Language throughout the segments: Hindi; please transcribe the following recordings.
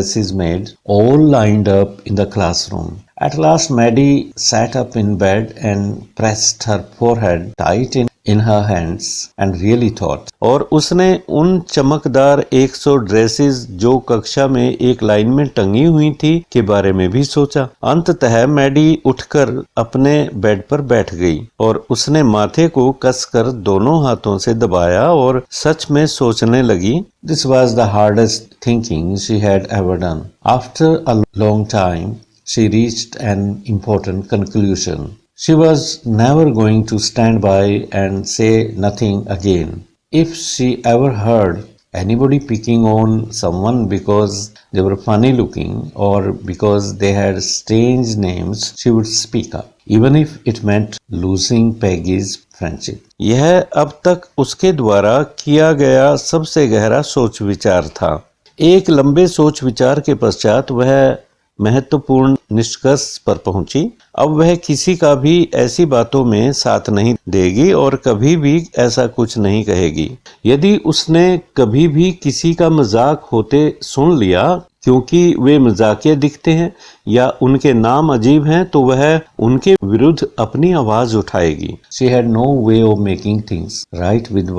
dresses made, all lined up in the classroom. At last, Maddie sat up in bed and pressed her forehead tight in her hands and really thought. और उसने उन चमकदार 100 ड्रेसेस जो कक्षा में एक लाइन में टंगी हुई थी के बारे में भी सोचा। अंततः मैडी उठकर अपने बेड पर बैठ गई और उसने माथे को कसकर दोनों हाथों से दबाया और सच में सोचने लगी। This was the hardest thinking she had ever done. After a long time, she reached an important conclusion. She was never going to stand by and say nothing again. If she ever heard anybody picking on someone because they were funny looking or because they had strange names, she would speak up, even if it meant losing Peggy's friendship. यह अब तक उसके द्वारा किया गया सबसे गहरा सोच विचार था। एक लंबे सोच विचार के पश्चात वह महत्वपूर्ण निष्कर्ष पर पहुंची। अब वह किसी का भी ऐसी बातों में साथ नहीं देगी और कभी भी ऐसा कुछ नहीं कहेगी। यदि उसने कभी भी किसी का मजाक होते सुन लिया क्योंकि वे मजाकिया दिखते हैं या उनके नाम अजीब हैं तो वह उनके विरुद्ध अपनी आवाज उठाएगी। She had no way of making things right with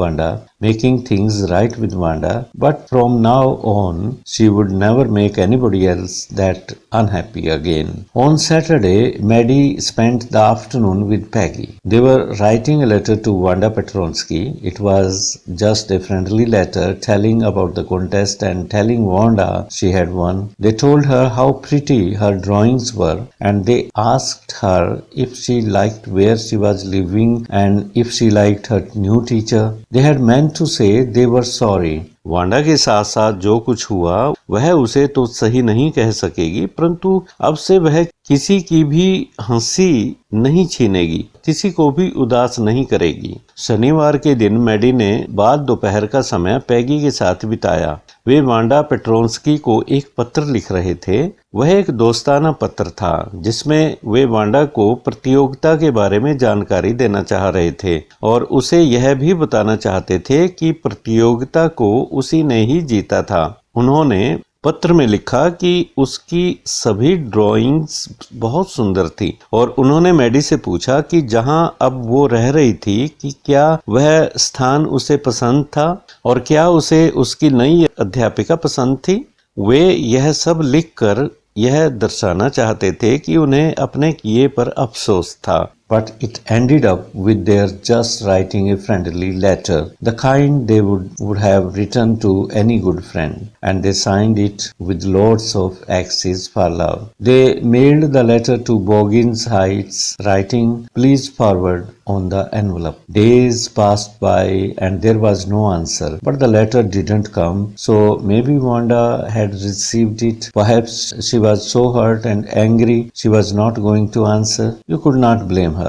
Wanda, but from now on she would never make anybody else that unhappy again. On Saturday, Maddie spent the afternoon with Peggy. They were writing a letter to Wanda Petronsky. It was just a friendly letter telling about the contest and telling Wanda she had won. They told her how pretty her drawings were and they asked her if she liked where she was living and if she liked her new teacher. They had meant to say they were sorry. Wanda के साथ साथ जो कुछ हुआ वह उसे तो सही नहीं कह सकेगी, परंतु अब से वह किसी की भी हंसी नहीं छीनेगी, किसी को भी उदास नहीं करेगी। शनिवार के दिन मैडी ने बाद दोपहर का समय पैगी के साथ बिताया। वे वांडा पेट्रोन्स्की को एक पत्र लिख रहे थे। वह एक दोस्ताना पत्र था जिसमें वे वांडा को प्रतियोगिता के बारे में जानकारी देना चाह रहे थे और उसे यह भी बताना चाहते थे कि प्रतियोगिता को उसी ने ही जीता था। उन्होंने पत्र में लिखा कि उसकी सभी ड्राइंग्स बहुत सुंदर थी और उन्होंने मैडी से पूछा कि जहां अब वो रह रही थी कि क्या वह स्थान उसे पसंद था और क्या उसे उसकी नई अध्यापिका पसंद थी। वे यह सब लिखकर यह दर्शाना चाहते थे कि उन्हें अपने किए पर अफसोस था। But it ended up with their just writing a friendly letter, the kind they would have written to any good friend, and they signed it with lots of X's for love. They mailed the letter to Boggins Heights, writing, "Please forward" on the envelope. Days passed by and there was no answer, but the letter didn't come, so maybe Wanda had received it. Perhaps she was so hurt and angry she was not going to answer. You could not blame her.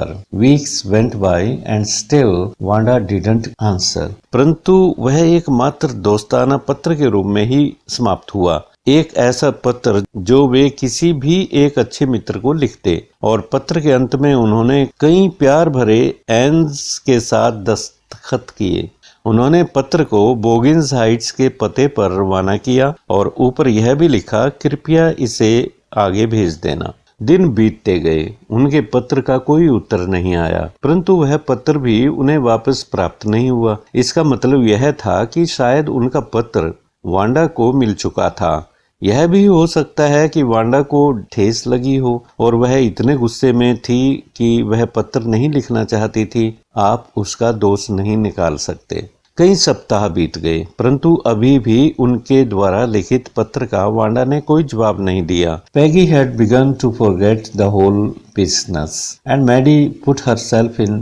Weeks went by and still Wanda didn't answer. परंतु वह एकमात्र दोस्ताना पत्र के रूप में ही समाप्त हुआ। एक ऐसा पत्र जो वे किसी भी एक अच्छे मित्र को लिखते और पत्र के अंत में उन्होंने कई प्यार भरे एंस के साथ दस्तखत किए। उन्होंने पत्र को बोगिन्स हाइट्स के पते पर रवाना किया और ऊपर यह भी लिखा, कृपया इसे आगे भेज देना। दिन बीतते गए, उनके पत्र का कोई उत्तर नहीं आया, परंतु वह पत्र भी उन्हें वापस प्राप्त नहीं हुआ। इसका मतलब यह था कि शायद उनका पत्र वांडा को मिल चुका था। यह भी हो सकता है कि वांडा को ठेस लगी हो और वह इतने गुस्से में थी कि वह पत्र नहीं लिखना चाहती थी। आप उसका दोष नहीं निकाल सकते। कई सप्ताह बीत गए, परंतु अभी भी उनके द्वारा लिखित पत्र का वांडा ने कोई जवाब नहीं दिया। Peggy had begun to forget the whole business, and Maddie put herself in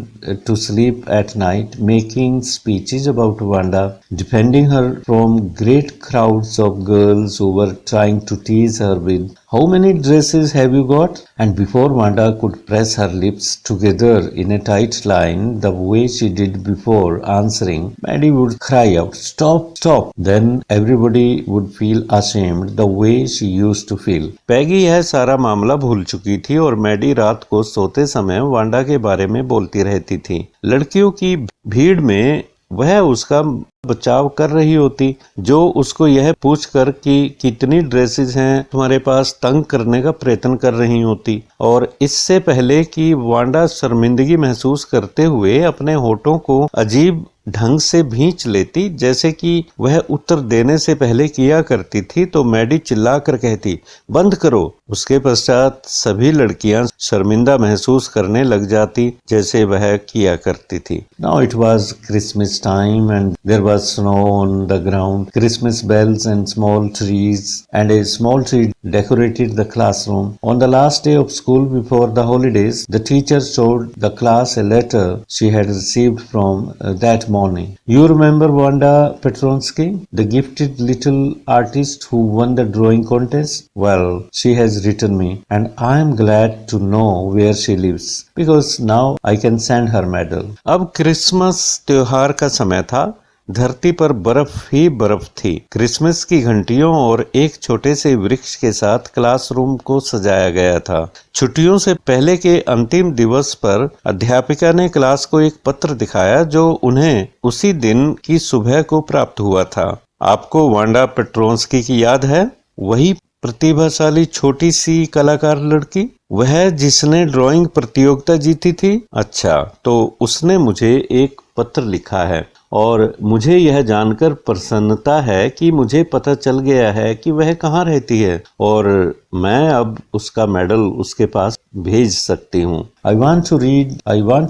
to sleep at night, making speeches about Wanda, defending her from great crowds of girls who were trying to tease her with, "How many dresses have you got?" And before Wanda could press her lips together in a tight line the way she did before answering, Maddie would cry out, "Stop, stop!" Then everybody would feel ashamed the way she used to feel. Peggy यह सारा मामला भूल चुकी थी और मैडी रात को सोते समय वांडा के बारे में बोलती रहती थी। लड़कियों की भीड़ में वह उसका बचाव कर रही होती, जो उसको यह पूछकर कि कितनी ड्रेसेस हैं तुम्हारे पास तंग करने का प्रयत्न कर रही होती। और इससे पहले कि वांडा शर्मिंदगी महसूस करते हुए अपने होठों को अजीब ढंग से भींच लेती, जैसे कि वह उत्तर देने से पहले किया करती थी, तो मैडी चिल्लाकर कहती, बंद करो। उसके पश्चात सभी लड़कियां शर्मिंदा महसूस करने लग जाती, जैसे वह किया करती थी। Now it was Christmas time and there was snow on the ground, Christmas bells and small trees, and a small tree decorated the classroom. On the last day of school before the holidays, the teacher showed the class a letter she had received from that morning. You remember Wanda Petronsky, the gifted little artist who won the drawing contest? Well, she has written me, and I am glad to know where she lives, because now I can send her medal. अब क्रिसमस त्योहार का समय था। धरती पर बर्फ ही बर्फ थी। क्रिसमस की घंटियों और एक छोटे से वृक्ष के साथ क्लासरूम को सजाया गया था। छुट्टियों से पहले के अंतिम दिवस पर अध्यापिका ने क्लास को एक पत्र दिखाया जो उन्हें उसी दिन की सुबह को प्राप्त हुआ था। आपको वांडा पेट्रोंस्की की याद है? वही प्रतिभाशाली छोटी सी कलाकार लड़की, वह जिसने ड्राइंग प्रतियोगिता जीती थी। अच्छा, तो उसने मुझे एक पत्र लिखा है और मुझे यह जानकर प्रसन्नता है कि मुझे पता चल गया है कि वह कहाँ रहती है और मैं अब उसका मेडल उसके पास भेज सकती हूँ। I want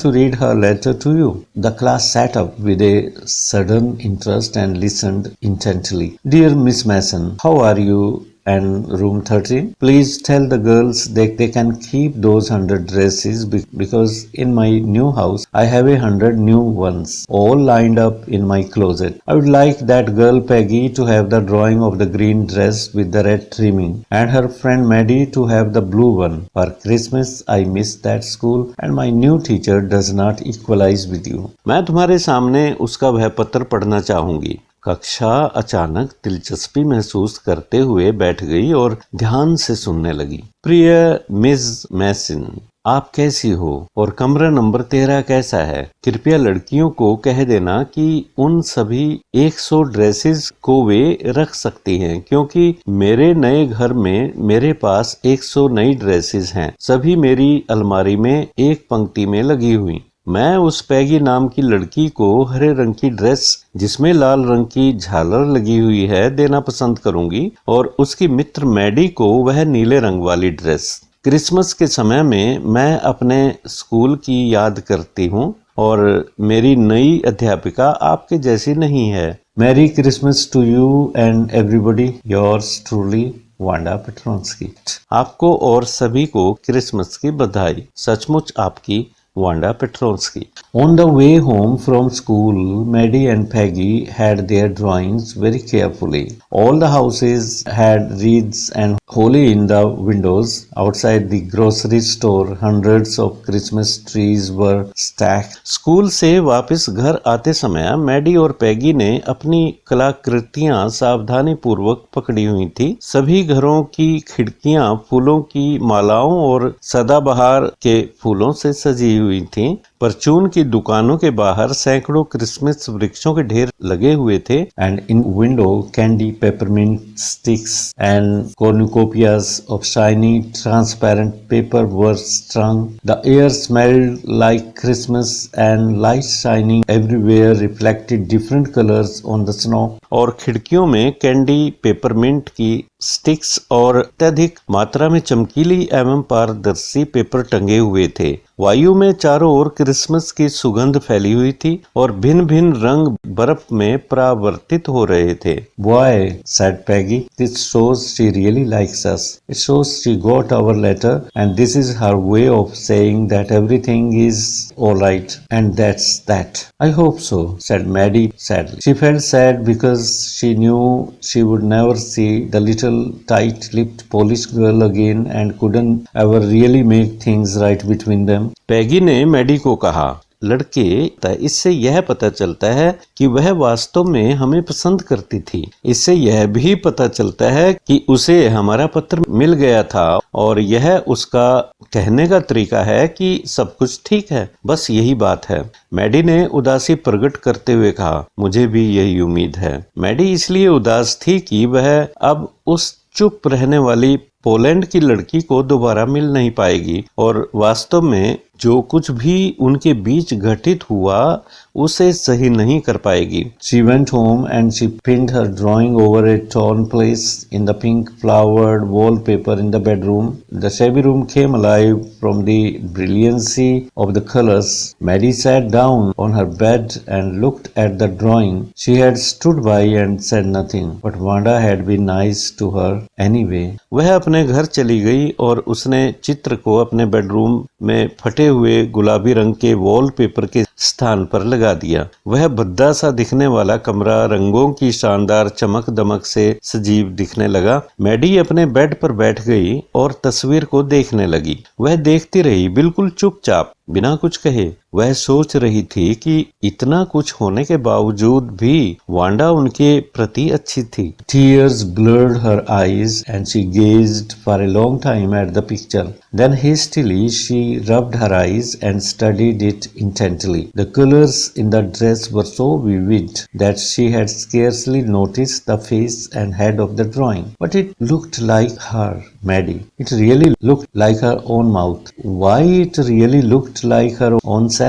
to read her letter to you. The class sat up with a sudden interest and listened intently. Dear Miss Mason, how are you? And room 13, please tell the girls they can keep those 100 dresses because in my new house I have 100 new ones all lined up in my closet. I would like that girl Peggy to have the drawing of the green dress with the red trimming and her friend Maddie to have the blue one. For Christmas I miss that school and my new teacher does not equalize with you. मैं तुम्हारे सामने उसका वह पत्र पढ़ना चाहूंगी। कक्षा अचानक दिलचस्पी महसूस करते हुए बैठ गई और ध्यान से सुनने लगी। प्रिय मिस मैसन, आप कैसी हो और कमरा नंबर 13 कैसा है? कृपया लड़कियों को कह देना कि उन सभी 100 ड्रेसेस को वे रख सकती हैं, क्योंकि मेरे नए घर में मेरे पास 100 नई ड्रेसेस हैं। सभी मेरी अलमारी में एक पंक्ति में लगी हुई। मैं उस पैगी नाम की लड़की को हरे रंग की ड्रेस जिसमें लाल रंग की झालर लगी हुई है देना पसंद करूंगी और उसकी मित्र मैडी को वह नीले रंग वाली ड्रेस। क्रिसमस के समय में मैं अपने स्कूल की याद करती हूँ और मेरी नई अध्यापिका आपके जैसी नहीं है। Merry Christmas to you and everybody, yours truly Wanda Petronski. आपको और सभी को क्रिसमस की बधाई। सचमुच आपकी Wanda Petronsky. On the way home from school, Maddie and Peggy had their drawings very carefully. All the houses had wreaths and holly in the windows. Outside the grocery store, hundreds of Christmas trees were stacked. School से वापस घर आते समय मैडी और पैगी ने अपनी कलाकृतियां सावधानी पूर्वक पकड़ी हुई थी। सभी घरों की खिड़कियां फूलों की मालाओं और सदाबहार के फूलों से सजी हुई थीं। परचून की दुकानों के बाहर सैकड़ों क्रिसमस वृक्षों के ढेर लगे हुए थे। And in window candy, peppermint sticks and cornucopias of shiny transparent paper were strung. The air smelled like Christmas and lights shining everywhere reflected different colors on the snow. और खिड़कियों में कैंडी, पेपरमिंट की स्टिक्स और अत्यधिक मात्रा में चमकीली एवं पारदर्शी पेपर टंगे हुए थे। वायु में चारों ओर क्रिसमस की सुगंध फैली हुई थी और भिन्न भिन्न रंग बर्फ में परावर्तित हो रहे थे। Boy, said Peggy, this shows she really likes us. It shows she got our letter and this is her way of saying that everything is all right, and that's that. I hope so, said Maddie sadly. She felt sad because she knew she would never see the little tight-lipped Polish girl again and couldn't ever really make things right between them. पैगी ने मैडी को कहा, लड़के, इससे यह पता चलता है कि वह वास्तव में हमें पसंद करती थी। इससे यह भी पता चलता है कि उसे हमारा पत्र मिल गया था और यह उसका कहने का तरीका है कि सब कुछ ठीक है, बस यही बात है। मैडी ने उदासी प्रकट करते हुए कहा, मुझे भी यही उम्मीद है। मैडी इसलिए उदास थी कि वह अब उस चुप रहने वाली पोलैंड की लड़की को दोबारा मिल नहीं पाएगी और वास्तव में जो कुछ भी उनके बीच घटित हुआ उसे सही नहीं कर पाएगी। She went home and she pinned her drawing over a torn place in the pink flowered wallpaper in the bedroom. The shabby room came alive from the brilliancy of the colors. Maddie sat down on her bed and looked at the drawing. She had stood by and said nothing, but Wanda had been nice to her anyway. वह अपने घर चली गई और उसने चित्र को अपने बेडरूम में फटे हुए गुलाबी रंग के वॉलपेपर के स्थान पर लगा दिया। वह भद्दा सा दिखने वाला कमरा रंगों की शानदार चमक दमक से सजीव दिखने लगा। मैडी अपने बेड पर बैठ गई और तस्वीर को देखने लगी। वह देखती रही, बिल्कुल चुपचाप, बिना कुछ कहे। वह सोच रही थी कि इतना कुछ होने के बावजूद भी वांडा उनके प्रति अच्छी थी। Tears blurred her eyes and she gazed for a long time at the picture. Then hastily she rubbed her eyes and studied it intently. The colors in the dress were so vivid that she had scarcely noticed the face and head of the drawing. But it looked like her, Maddie. It really looked like her own mouth. Why it really looked like her own self?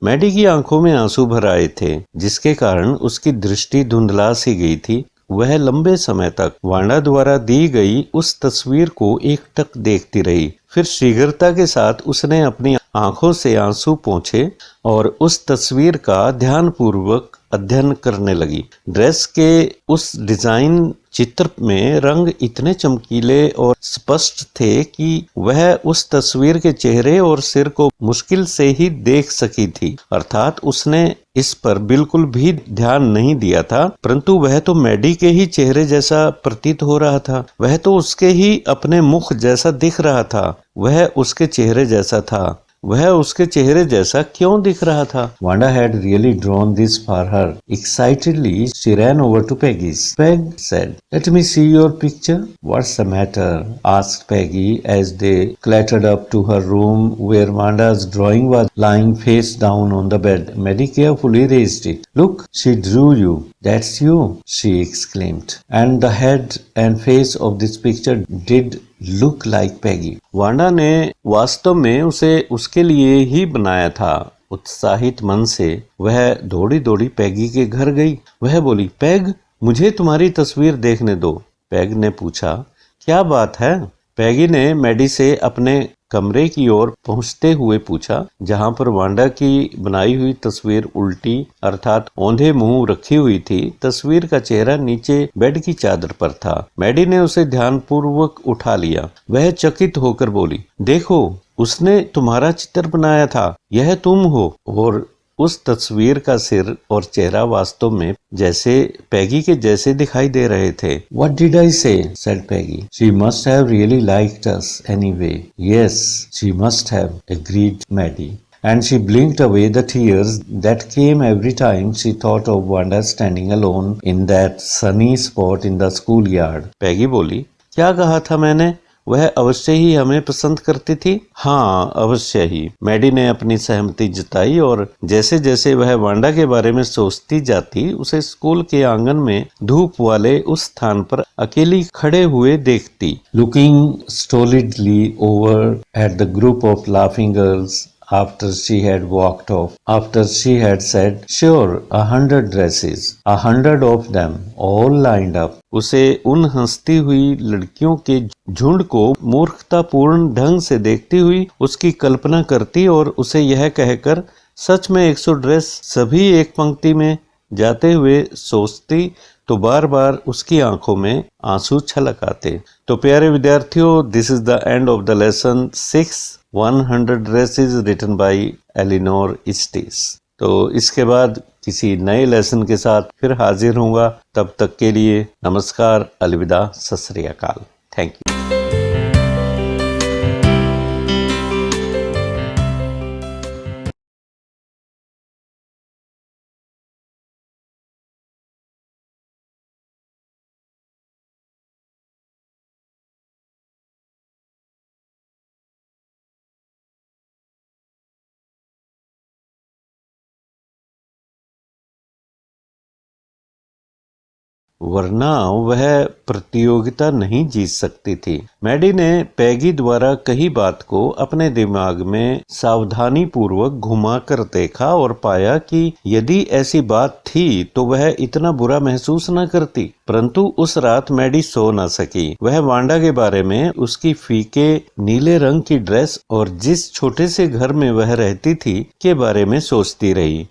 Maddy की आंखों में आंसू भर आए थे, जिसके कारण उसकी दृष्टि धुंधला सी गई थी। वह लंबे समय तक वांडा द्वारा दी गई उस तस्वीर को एकटक देखती रही। फिर शीघ्रता के साथ उसने अपनी आंखों से आंसू पोंछे और उस तस्वीर का ध्यानपूर्वक अध्ययन करने लगी। ड्रेस के उस डिजाइन चित्र में रंग इतने चमकीले और स्पष्ट थे कि वह उस तस्वीर के चेहरे और सिर को मुश्किल से ही देख सकी थी। अर्थात उसने इस पर बिल्कुल भी ध्यान नहीं दिया था, परंतु वह तो मैडी के ही चेहरे जैसा प्रतीत हो रहा था। वह तो उसके ही अपने मुख जैसा दिख रहा था। वह उसके चेहरे जैसा था। वह उसके चेहरे जैसा क्यों दिख रहा था? Wanda had really drawn this for her. Excitedly, she ran over to Peggy's. Peg said, "Let me see your picture." "What's the matter?" asked Peggy as they clattered up to her room where Wanda's drawing was lying face down on the bed. Maddie carefully raised it. "Look, she drew you. That's you," she exclaimed. And the head and face of this picture did look like Peggy. Wanda ने वास्तव में उसे उसके लिए ही बनाया था। उत्साहित मन से वह दौड़ी दौड़ी पैगी के घर गई। वह बोली, पैग, मुझे तुम्हारी तस्वीर देखने दो। पैग ने पूछा, क्या बात है? पैगी ने मैडी से अपने कमरे की ओर पहुंचते हुए पूछा, जहां पर वांडा की बनाई हुई तस्वीर उल्टी अर्थात औंधे मुंह रखी हुई थी। तस्वीर का चेहरा नीचे बेड की चादर पर था। मैडी ने उसे ध्यानपूर्वक उठा लिया। वह चकित होकर बोली, देखो, उसने तुम्हारा चित्र बनाया था। यह तुम हो। और उस तस्वीर का सिर और चेहरा वास्तव में जैसे पैगी के जैसे दिखाई दे रहे थे। What did I say? said Peggy. She must have really liked us anyway. Yes, she must have, agreed Maddie. And she blinked away the tears that came every time she thought of Wanda standing alone in that sunny spot in the schoolyard. Peggy बोली, क्या कहा था मैंने? वह अवश्य ही हमें पसंद करती थी। हाँ, अवश्य ही। मैडी ने अपनी सहमति जताई और जैसे जैसे वह वांडा के बारे में सोचती जाती, उसे स्कूल के आंगन में धूप वाले उस स्थान पर अकेली खड़े हुए देखती। Looking stolidly over at the group of laughing girls after she had walked off, after she had said, "Sure, 100 dresses, 100 of them, all lined up." उसे उन हंसती हुई लड़कियों के झुंड को मूर्खतापूर्ण ढंग से देखती हुई उसकी कल्पना करती और उसे यह कहकर सच में 100 ड्रेस सभी एक पंक्ति में जाते हुए सोचती तो बार बार उसकी आंखों में आंसू छलक आते। तो प्यारे विद्यार्थियों, this is the end of the lesson 6 100 dresses written by Eleanor Estes. तो इसके बाद किसी नए लेसन के साथ फिर हाजिर होऊंगा। तब तक के लिए नमस्कार, अलविदा, सत श्री अकाल। Thank you. वरना वह प्रतियोगिता नहीं जीत सकती थी। मैडी ने पैगी द्वारा कही बात को अपने दिमाग में सावधानी पूर्वक घुमा कर देखा और पाया कि यदि ऐसी बात थी तो वह इतना बुरा महसूस न करती। परंतु उस रात मैडी सो न सकी। वह वांडा के बारे में, उसकी फीके नीले रंग की ड्रेस और जिस छोटे से घर में वह रहती थी के बारे में सोचती रही।